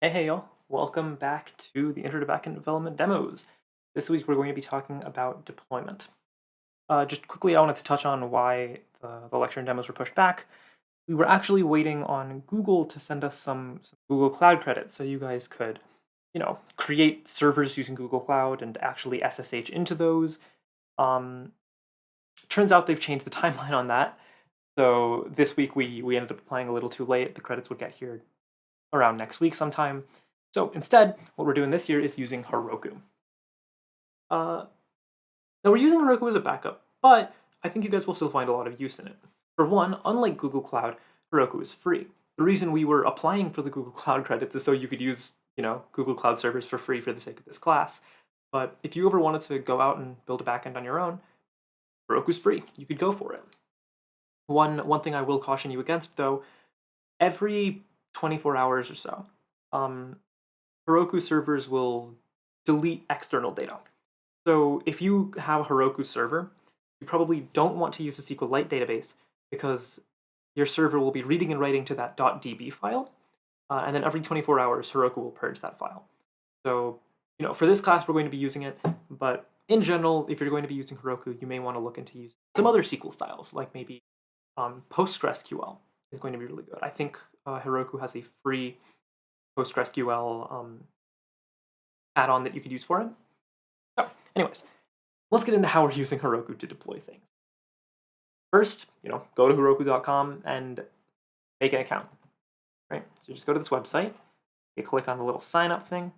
Hey y'all, welcome back to the Intro to Backend Development demos. This week we're going to be talking about deployment. Just quickly, I wanted to touch on why the lecture and demos were pushed back. We were actually waiting on Google to send us some Google Cloud credits so you guys could, create servers using Google Cloud and actually SSH into those. Turns out they've changed the timeline on that. So this week we ended up applying a little too late. The credits would get here around next week sometime. So instead, what we're doing this year is using Heroku. Now we're using Heroku as a backup, but I think you guys will still find a lot of use in it. For one, unlike Google Cloud, Heroku is free. The reason we were applying for the Google Cloud credits is so you could use, Google Cloud servers for free for the sake of this class. But if you ever wanted to go out and build a backend on your own, Heroku's free. You could go for it. One thing I will caution you against, though, every 24 hours or so, Heroku servers will delete external data. So if you have a Heroku server, you probably don't want to use a SQLite database because your server will be reading and writing to that .db file, and then every 24 hours, Heroku will purge that file. So, for this class, we're going to be using it, but in general, if you're going to be using Heroku, you may want to look into using some other SQL styles, like maybe PostgreSQL is going to be really good. I think Heroku has a free PostgreSQL add-on that you could use for it. So, anyways, let's get into how we're using Heroku to deploy things. First, go to Heroku.com and make an account. Right? So just go to this website, you click on the little sign up thing,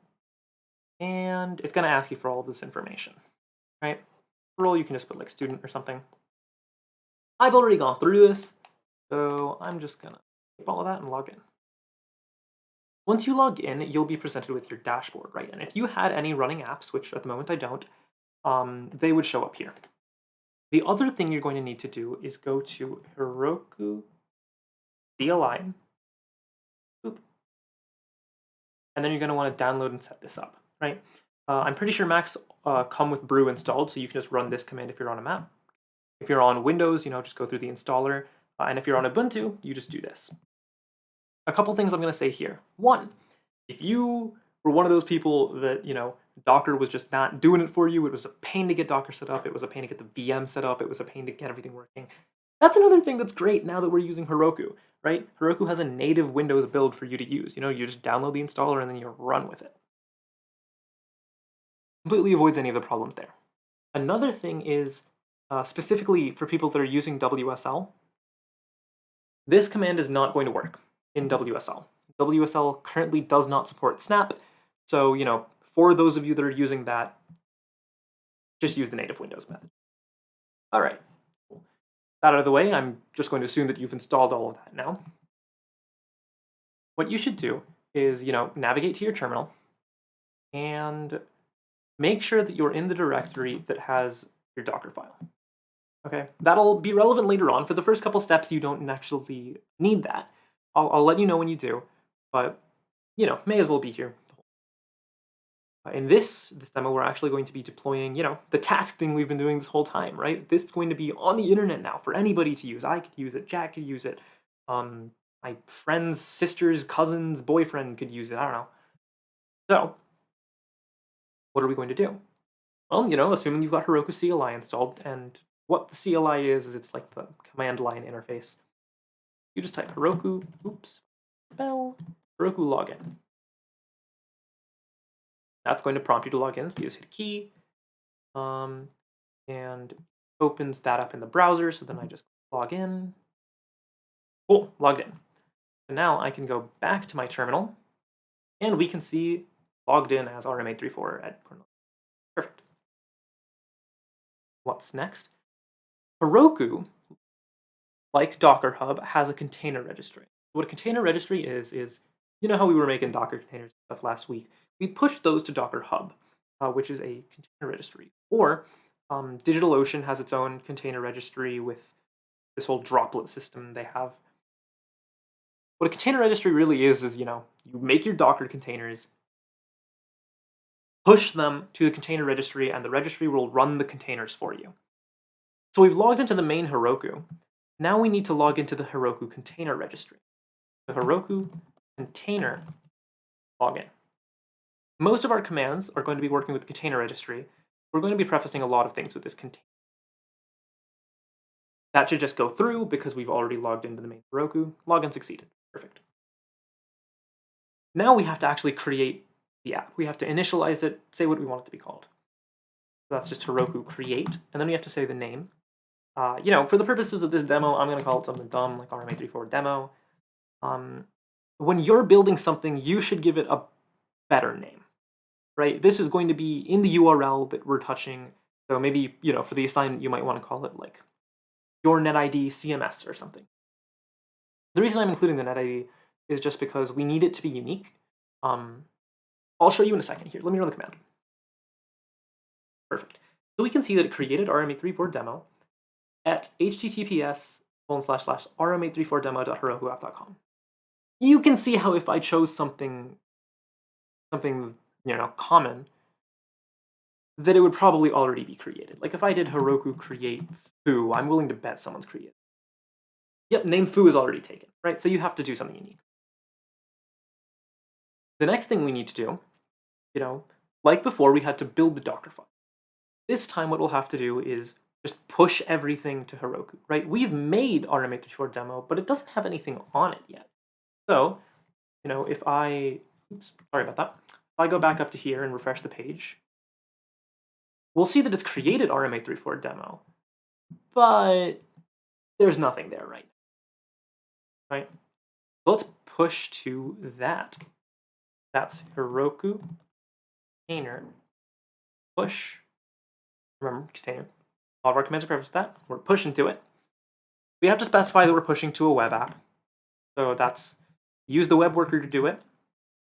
and it's going to ask you for all of this information. Right? Role, you can just put like student or something. I've already gone through this, so I'm just going to skip all of that and log in. Once you log in, you'll be presented with your dashboard, right? And if you had any running apps, which at the moment I don't, they would show up here. The other thing you're going to need to do is go to Heroku CLI, and then you're going to want to download and set this up, right? I'm pretty sure Macs come with Brew installed, so you can just run this command if you're on a Mac. If you're on Windows, just go through the installer, and if you're on Ubuntu, you just do this. A couple things I'm going to say here. One, if you were one of those people that, Docker was just not doing it for you, it was a pain to get Docker set up, it was a pain to get the VM set up, it was a pain to get everything working. That's another thing that's great now that we're using Heroku, right? Heroku has a native Windows build for you to use. You just download the installer and then you run with it. Completely avoids any of the problems there. Another thing is, specifically for people that are using WSL, this command is not going to work in WSL. WSL currently does not support snap, so, for those of you that are using that, just use the native Windows method. All right, that out of the way, I'm just going to assume that you've installed all of that now. What you should do is, navigate to your terminal and make sure that you're in the directory that has your Docker file. Okay, that'll be relevant later on. For the first couple steps, you don't actually need that. I'll let you know when you do, but, may as well be here. In this demo, we're actually going to be deploying, the task thing we've been doing this whole time, right? This is going to be on the internet now for anybody to use. I could use it, Jack could use it, my friend's sister's cousin's boyfriend could use it, I don't know. So, what are we going to do? Well, assuming you've got Heroku CLI installed, and what the CLI is it's like the command line interface. You just type Heroku, Heroku login. That's going to prompt you to log in, so you just hit key, and opens that up in the browser, so then I just log in. Cool, logged in. So now I can go back to my terminal, and we can see logged in as RM834 at Cornell. Perfect. What's next? Heroku, like Docker Hub, has a container registry. What a container registry is how we were making Docker containers stuff last week. We pushed those to Docker Hub, which is a container registry. Or DigitalOcean has its own container registry with this whole droplet system they have. What a container registry really is you make your Docker containers, push them to the container registry, and the registry will run the containers for you. So we've logged into the main Heroku. Now we need to log into the Heroku container registry. The Heroku container log in. Most of our commands are going to be working with the container registry. We're going to be prefacing a lot of things with this container. That should just go through because we've already logged into the main Heroku. Login succeeded. Perfect. Now we have to actually create the app. We have to initialize it, say what we want it to be called. So that's just Heroku Create, and then we have to say the name. For the purposes of this demo, I'm going to call it something dumb like RMA34 demo. When you're building something, you should give it a better name, right? This is going to be in the URL that we're touching. So maybe, for the assignment, you might want to call it like your NetID CMS or something. The reason I'm including the NetID is just because we need it to be unique. I'll show you in a second here. Let me run the command. Perfect. So we can see that it created RMA34 demo at https://rm834demo.herokuapp.com. You can see how if I chose something common, that it would probably already be created. Like if I did Heroku Create foo, I'm willing to bet someone's created. Yep, name foo is already taken, right? So you have to do something unique. The next thing we need to do, like before, we had to build the Docker file. This time what we'll have to do is just push everything to Heroku, right? We've made RMA34 demo, but it doesn't have anything on it yet. So, if I go back up to here and refresh the page, we'll see that it's created RMA34 demo, but there's nothing there right now, right? So let's push to that. That's Heroku container push. Remember, container. All of our commands are prefaced to that. We're pushing to it. We have to specify that we're pushing to a web app. So that's use the web worker to do it.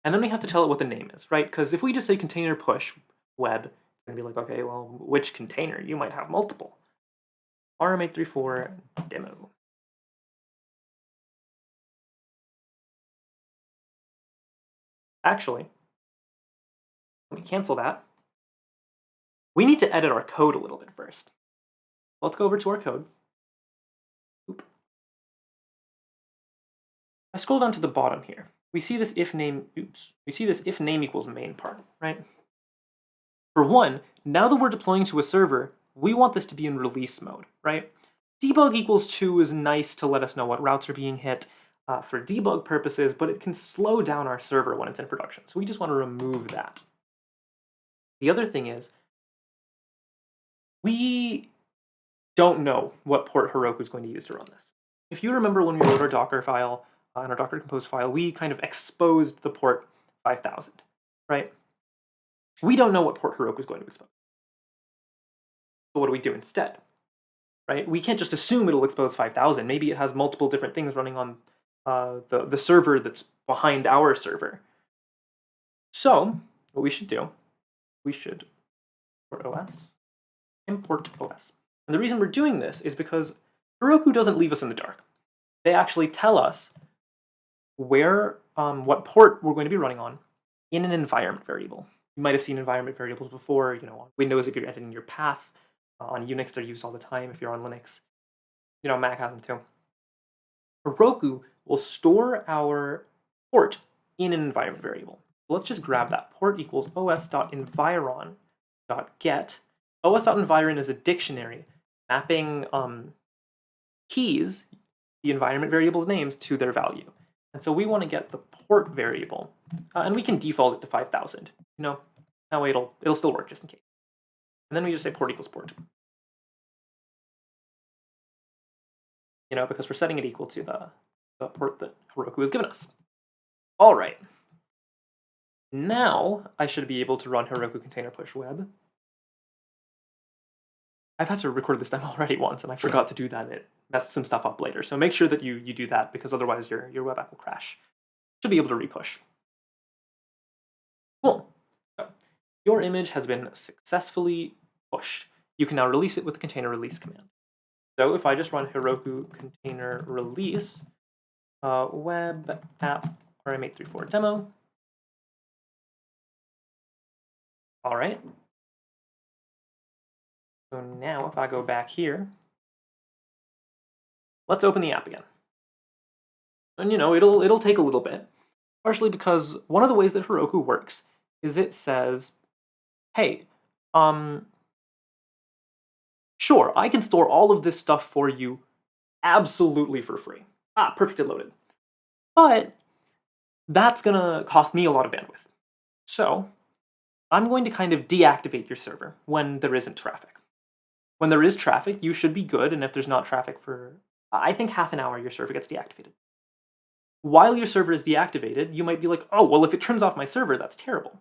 And then we have to tell it what the name is, right? Because if we just say container push web, it's going to be like, okay, well, which container? You might have multiple. RM834 demo. Actually, let me cancel that. We need to edit our code a little bit first. Let's go over to our code. Oop. I scroll down to the bottom here. We see this if name, we see this if name equals main part, right? For one, now that we're deploying to a server, we want this to be in release mode, right? Debug equals 2 is nice to let us know what routes are being hit for debug purposes, but it can slow down our server when it's in production. So we just want to remove that. The other thing is, we don't know what port Heroku is going to use to run this. If you remember when we wrote our Docker file, in our Docker compose file, we kind of exposed the port 5000, right? We don't know what port Heroku is going to expose. So what do we do instead, right? We can't just assume it'll expose 5000. Maybe it has multiple different things running on the server that's behind our server. So what we should do, we should import OS. And the reason we're doing this is because Heroku doesn't leave us in the dark. They actually tell us where, what port we're going to be running on in an environment variable. You might have seen environment variables before, on Windows if you're editing your path. On Unix, they're used all the time. If you're on Linux, Mac has them too. Heroku will store our port in an environment variable. So let's just grab that. Port equals os.environ.get. os.environ is a dictionary mapping keys, the environment variable's names, to their value. And so we want to get the port variable, and we can default it to 5000. That way it'll still work just in case. And then we just say port equals port. Because we're setting it equal to the port that Heroku has given us. All right. Now I should be able to run Heroku container push web. I've had to record this demo already once, and I forgot to do that, and it messed some stuff up later. So make sure that you do that, because otherwise your web app will crash. Should be able to repush. Cool. So your image has been successfully pushed. You can now release it with the container release command. So if I just run Heroku container release web app RM834 demo. All right. So now if I go back here, let's open the app again. And it'll take a little bit. partially because one of the ways that Heroku works is it says, hey, sure, I can store all of this stuff for you absolutely for free. Perfectly loaded. But that's gonna cost me a lot of bandwidth. So I'm going to kind of deactivate your server when there isn't traffic. When there is traffic, you should be good, and if there's not traffic for, I think, half an hour, your server gets deactivated. While your server is deactivated, you might be like, oh, well, if it turns off my server, that's terrible.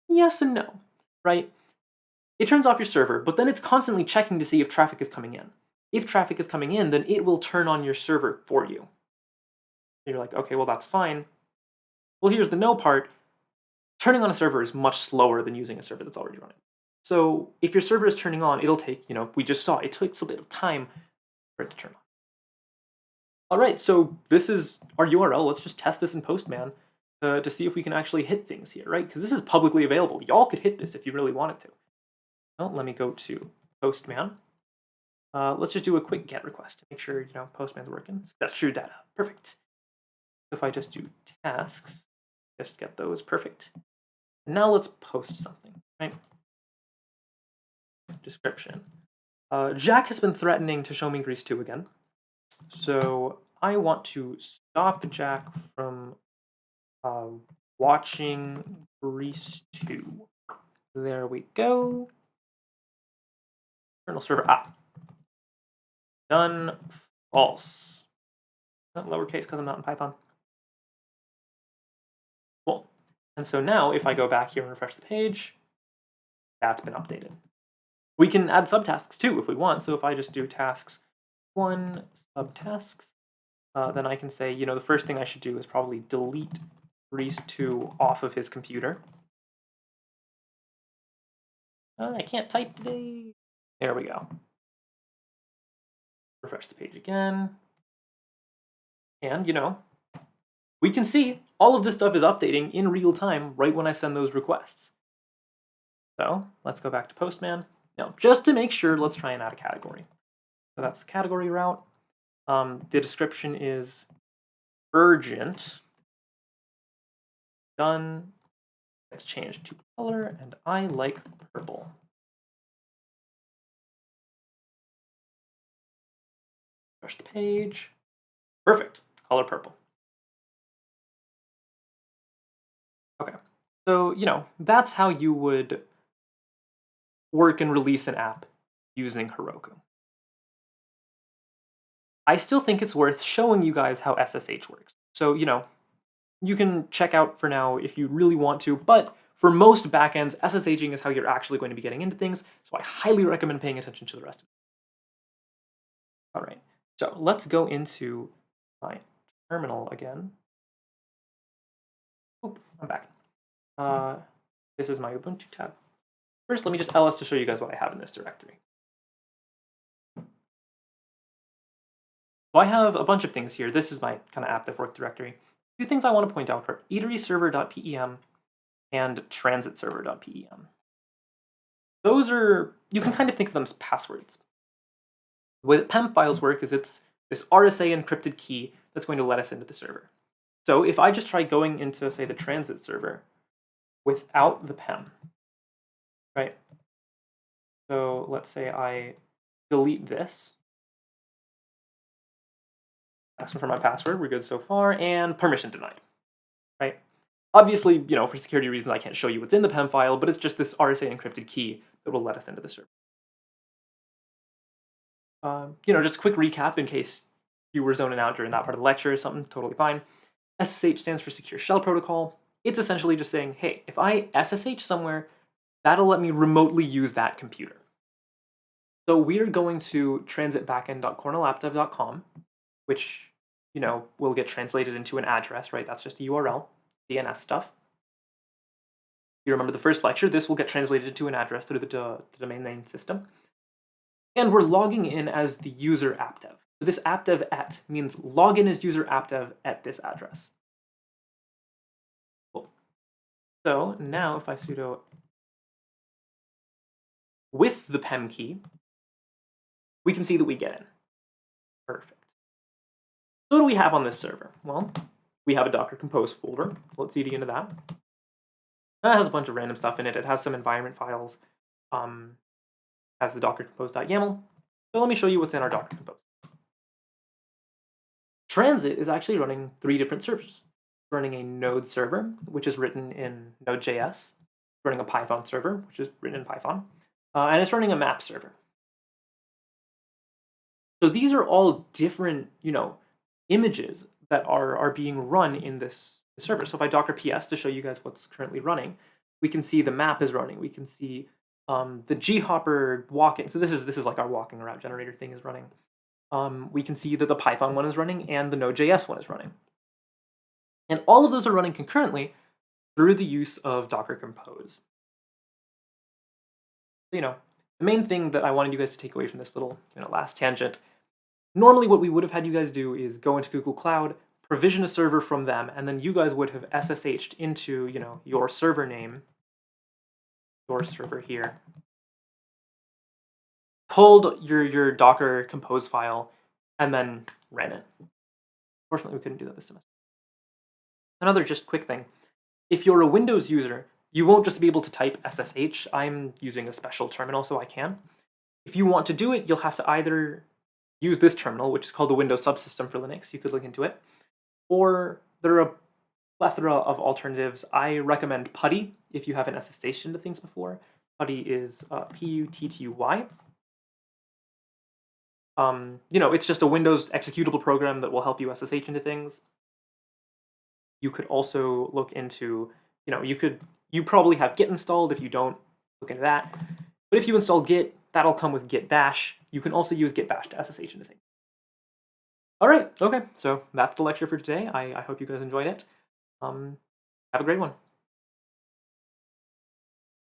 Yes and no, right? It turns off your server, but then it's constantly checking to see if traffic is coming in. If traffic is coming in, then it will turn on your server for you. You're like, okay, well, that's fine. Well, here's the no part. Turning on a server is much slower than using a server that's already running. So if your server is turning on, it'll take, we just saw, it takes a bit of time for it to turn on. All right, so this is our URL. Let's just test this in Postman to see if we can actually hit things here, right? Because this is publicly available. Y'all could hit this if you really wanted to. Well, let me go to Postman. Let's just do a quick GET request to make sure, Postman's working. That's true data. Perfect. If I just do tasks, just get those. Perfect. And now let's post something, right? Description. Jack has been threatening to show me Grease 2 again. So I want to stop Jack from watching Grease 2. There we go. Kernel server. Done false. Not lowercase because I'm not in Python. Cool. And so now if I go back here and refresh the page, that's been updated. We can add subtasks too if we want. So if I just do tasks 1 subtasks, then I can say, the first thing I should do is probably delete Grease 2 off of his computer. I can't type today. There we go. Refresh the page again. And, we can see all of this stuff is updating in real time right when I send those requests. So let's go back to Postman. Now, just to make sure, let's try and add a category. So that's the category route. The description is urgent. Done. Let's change to color, and I like purple. Refresh the page. Perfect. Color purple. Okay. So, that's how you would work and release an app using Heroku. I still think it's worth showing you guys how SSH works. So, you can check out for now if you really want to, but for most backends, SSHing is how you're actually going to be getting into things, so I highly recommend paying attention to the rest of it. All right, so let's go into my terminal again. Oop, I'm back. This is my Ubuntu tab. First, let me just ls to show you guys what I have in this directory. So I have a bunch of things here. This is my kind of app dev work directory. Two things I want to point out are eateryserver.pem and transitserver.pem. Those are, you can kind of think of them as passwords. The way that PEM files work is it's this RSA encrypted key that's going to let us into the server. So if I just try going into, say, the transit server without the PEM, right? So let's say I delete this. Asking for my password, we're good so far, and permission denied, right? Obviously, for security reasons, I can't show you what's in the PEM file, but it's just this RSA encrypted key that will let us into the server. Just a quick recap in case you were zoning out during that part of the lecture or something, totally fine. SSH stands for Secure Shell Protocol. It's essentially just saying, hey, if I SSH somewhere, that'll let me remotely use that computer. So we're going to transitbackend.cornelappdev.com, which, will get translated into an address, right? That's just a URL, DNS stuff. You remember the first lecture, this will get translated to an address through the domain name system. And we're logging in as the user appdev. So this appdev at means login as user appdev at this address. Cool. So now if I sudo with the PEM key, we can see that we get in. Perfect. So what do we have on this server? Well, we have a Docker Compose folder. Let's cd into that. That has a bunch of random stuff in it. It has some environment files. Has the Docker Compose.yaml. So let me show you what's in our Docker Compose. Transit is actually running 3 different servers. It's running a Node server, which is written in Node.js. It's running a Python server, which is written in Python. And it's running a map server. So these are all different, images that are being run in this server. So if I Docker PS to show you guys what's currently running, we can see the map is running. We can see the G-hopper walking. So this is like our walking route generator thing is running. We can see that the Python one is running and the Node.js one is running. And all of those are running concurrently through the use of Docker Compose. The main thing that I wanted you guys to take away from this little last tangent, normally what we would have had you guys do is go into Google Cloud, provision a server from them, and then you guys would have SSH'd into your server name, your server here, pulled your Docker Compose file, and then ran it. Fortunately, we couldn't do that this semester. Another just quick thing, if you're a Windows user, you won't just be able to type SSH. I'm using a special terminal, so I can. If you want to do it, you'll have to either use this terminal, which is called the Windows Subsystem for Linux. You could look into it. Or there are a plethora of alternatives. I recommend Putty if you haven't SSH'd into things before. Putty is Putty. It's just a Windows executable program that will help you SSH into things. You could also look into, you probably have Git installed. If you don't, look into that. But if you install Git, that'll come with Git Bash. You can also use Git Bash to SSH into things. All right, okay, so that's the lecture for today. I hope you guys enjoyed it. Have a great one.